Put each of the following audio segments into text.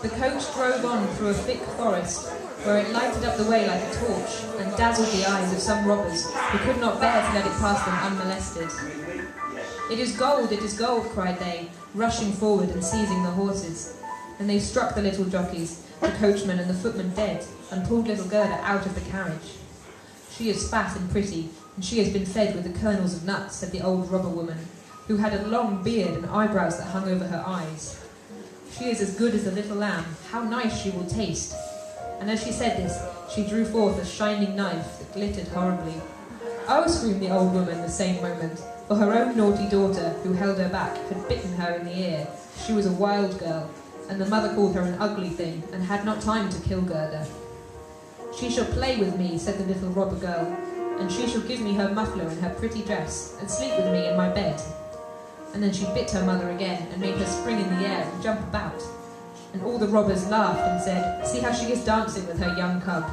The coach drove on through a thick forest, where it lighted up the way like a torch, and dazzled the eyes of some robbers, who could not bear to let it pass them unmolested. "It is gold," cried they, rushing forward and seizing the horses. And they struck the little jockeys, the coachman and the footman dead, and pulled little Gerda out of the carriage. "She is fat and pretty, and she has been fed with the kernels of nuts," said the old robber woman, who had a long beard and eyebrows that hung over her eyes. "She is as good as a little lamb. How nice she will taste!" And as she said this, she drew forth a shining knife that glittered horribly. "Oh," screamed the old woman the same moment, for her own naughty daughter, who held her back, had bitten her in the ear. She was a wild girl, and the mother called her an ugly thing, and had not time to kill Gerda. "She shall play with me," said the little robber girl, "and she shall give me her muffler and her pretty dress, and sleep with me in my bed." And then she bit her mother again, and made her spring in the air and jump about. And all the robbers laughed and said, "See how she is dancing with her young cub."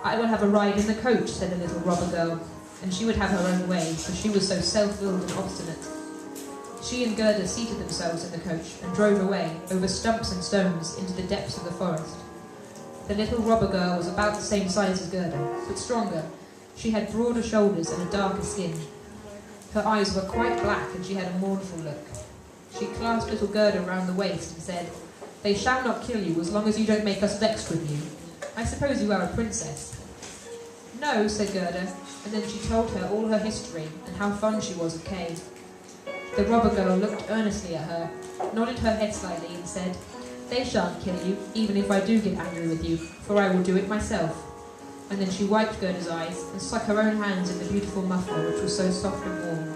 "I will have a ride in the coach," said the little robber girl, and she would have her own way, for she was so self-willed and obstinate. She and Gerda seated themselves in the coach and drove away, over stumps and stones, into the depths of the forest. The little robber girl was about the same size as Gerda, but stronger. She had broader shoulders and a darker skin. Her eyes were quite black, and she had a mournful look. She clasped little Gerda round the waist and said, "They shall not kill you as long as you don't make us vexed with you. I suppose you are a princess." "No," said Gerda, and then she told her all her history and how fond she was of Kay. The robber girl looked earnestly at her, nodded her head slightly, and said, "They shan't kill you, even if I do get angry with you, for I will do it myself." And then she wiped Gerda's eyes and stuck her own hands in the beautiful muffler, which was so soft and warm.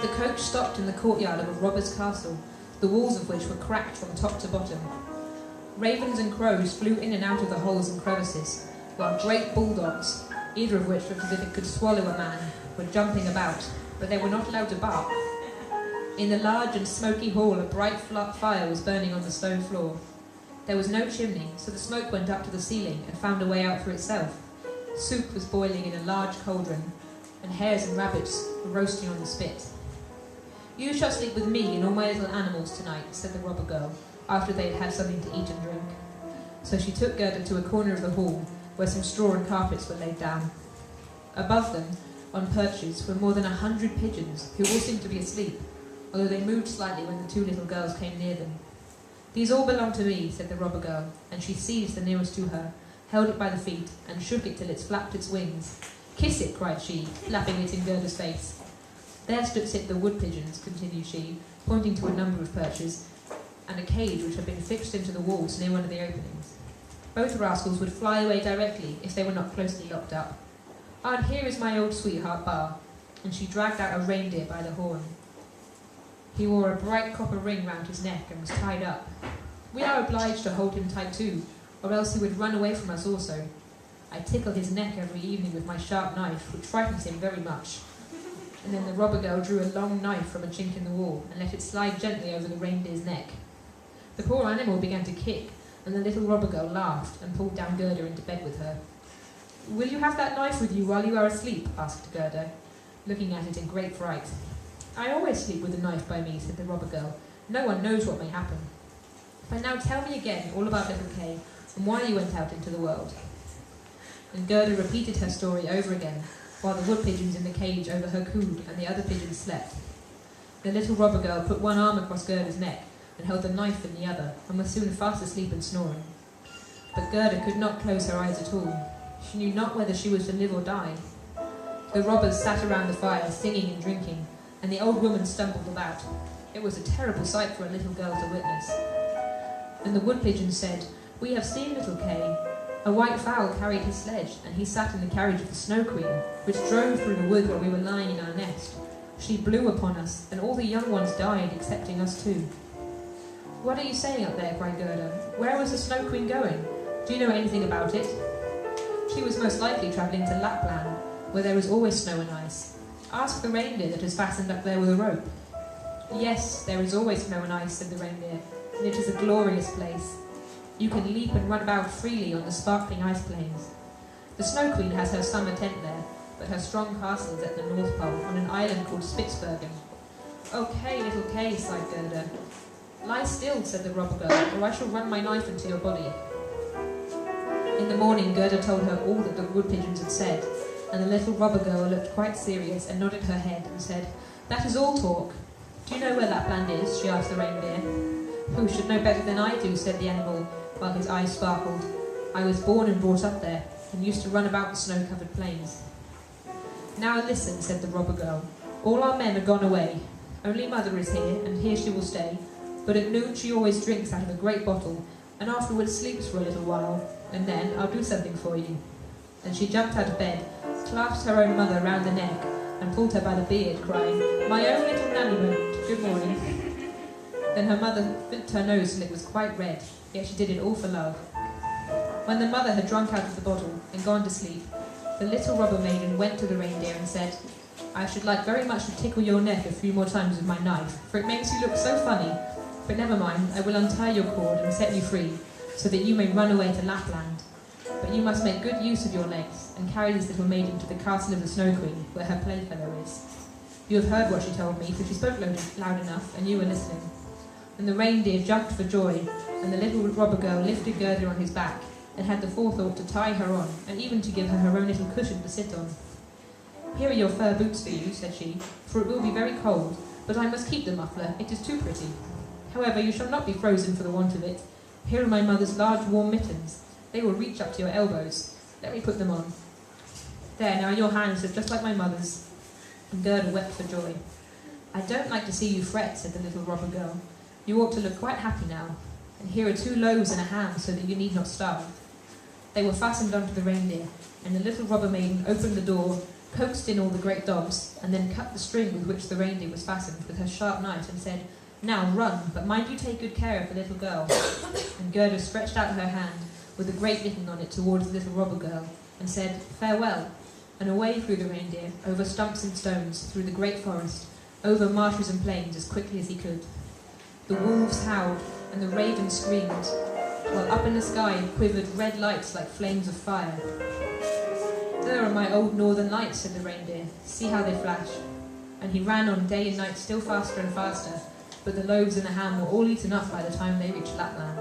The coach stopped in the courtyard of a robber's castle, the walls of which were cracked from top to bottom. Ravens and crows flew in and out of the holes and crevices, while great bulldogs, either of which looked as if it could swallow a man, were jumping about, but they were not allowed to bark. In the large and smoky hall a bright fire was burning on the stone floor. There was no chimney, so the smoke went up to the ceiling and found a way out for itself. Soup was boiling in a large cauldron, and hares and rabbits were roasting on the spit. "You shall sleep with me and all my little animals tonight," said the robber girl, after they had had something to eat and drink. So she took Gerda to a corner of the hall, where some straw and carpets were laid down. Above them, on perches, were more than 100 pigeons, who all seemed to be asleep, although they moved slightly when the two little girls came near them. "These all belong to me," said the robber girl, and she seized the nearest to her, held it by the feet, and shook it till it flapped its wings. "Kiss it," cried she, flapping it in Gerda's face. "There sit the wood pigeons," continued she, pointing to a number of perches, and a cage which had been fixed into the walls near one of the openings. "Both rascals would fly away directly if they were not closely locked up. Ah, and here is my old sweetheart, Bar," and she dragged out a reindeer by the horn. He wore a bright copper ring round his neck and was tied up. "We are obliged to hold him tight too, or else he would run away from us also. I tickle his neck every evening with my sharp knife, which frightens him very much." And then the robber girl drew a long knife from a chink in the wall and let it slide gently over the reindeer's neck. The poor animal began to kick, and the little robber girl laughed and pulled down Gerda into bed with her. "Will you have that knife with you while you are asleep?" asked Gerda, looking at it in great fright. "I always sleep with a knife by me," said the robber girl. "No one knows what may happen. But now tell me again all about little Kay, and why you went out into the world." And Gerda repeated her story over again, while the wood pigeons in the cage over her cooed and the other pigeons slept. The little robber girl put one arm across Gerda's neck and held the knife in the other, and was soon fast asleep and snoring. But Gerda could not close her eyes at all. She knew not whether she was to live or die. The robbers sat around the fire, singing and drinking, and the old woman stumbled about. It was a terrible sight for a little girl to witness. And the wood pigeons said, "We have seen little Kay. A white fowl carried his sledge, and he sat in the carriage of the Snow Queen, which drove through the wood where we were lying in our nest. She blew upon us, and all the young ones died, excepting us two." "What are you saying up there?" cried Gerda. "Where was the Snow Queen going? Do you know anything about it?" "She was most likely travelling to Lapland, where there is always snow and ice. Ask the reindeer that is fastened up there with a rope. Yes, there is always snow and ice, said the reindeer, and it is a glorious place. You can leap and run about freely on the sparkling ice plains. The Snow Queen has her summer tent there, but her strong castle is at the North Pole, on an island called Spitzbergen. Oh, Kay, little Kay, sighed Gerda. Lie still, said the robber girl, or I shall run my knife into your body. In the morning, Gerda told her all that the wood pigeons had said, and the little robber girl looked quite serious and nodded her head and said, That is all talk. Do you know where Lapland is? She asked the reindeer. Who should know better than I do, said the animal, while his eyes sparkled. I was born and brought up there, and used to run about the snow-covered plains. Now listen, said the robber girl. All our men are gone away. Only Mother is here, and here she will stay. But at noon she always drinks out of a great bottle, and afterwards sleeps for a little while, and then I'll do something for you. And she jumped out of bed, clasped her own mother round the neck, and pulled her by the beard, crying, My own little Nannybird, good morning. Then her mother bit her nose till it was quite red, yet she did it all for love. When the mother had drunk out of the bottle and gone to sleep, the little robber maiden went to the reindeer and said, I should like very much to tickle your neck a few more times with my knife, for it makes you look so funny. But never mind, I will untie your cord and set you free, so that you may run away to Lapland. But you must make good use of your legs, and carry this little maiden to the castle of the Snow Queen, where her playfellow is. You have heard what she told me, for she spoke loud enough, and you were listening. And the reindeer jumped for joy, and the little robber girl lifted Gerda on his back, and had the forethought to tie her on, and even to give her her own little cushion to sit on. Here are your fur boots for you, said she, for it will be very cold, but I must keep the muffler, it is too pretty. However, you shall not be frozen for the want of it. Here are my mother's large warm mittens. They will reach up to your elbows. Let me put them on. There, now your hands are just like my mother's. And Gerda wept for joy. I don't like to see you fret, said the little robber girl. You ought to look quite happy now. And here are 2 loaves and a ham, so that you need not starve. They were fastened onto the reindeer, and the little robber maiden opened the door, coaxed in all the great dogs, and then cut the string with which the reindeer was fastened with her sharp knife, and said, Now run, but mind you take good care of the little girl. And Gerda stretched out her hand, with a great mitten on it towards the little robber girl, and said, Farewell, and away flew the reindeer, over stumps and stones, through the great forest, over marshes and plains as quickly as he could. The wolves howled, and the raven screamed, while up in the sky quivered red lights like flames of fire. There are my old northern lights, said the reindeer. See how they flash. And he ran on day and night still faster and faster, but the loaves and the ham were all eaten up by the time they reached Lapland.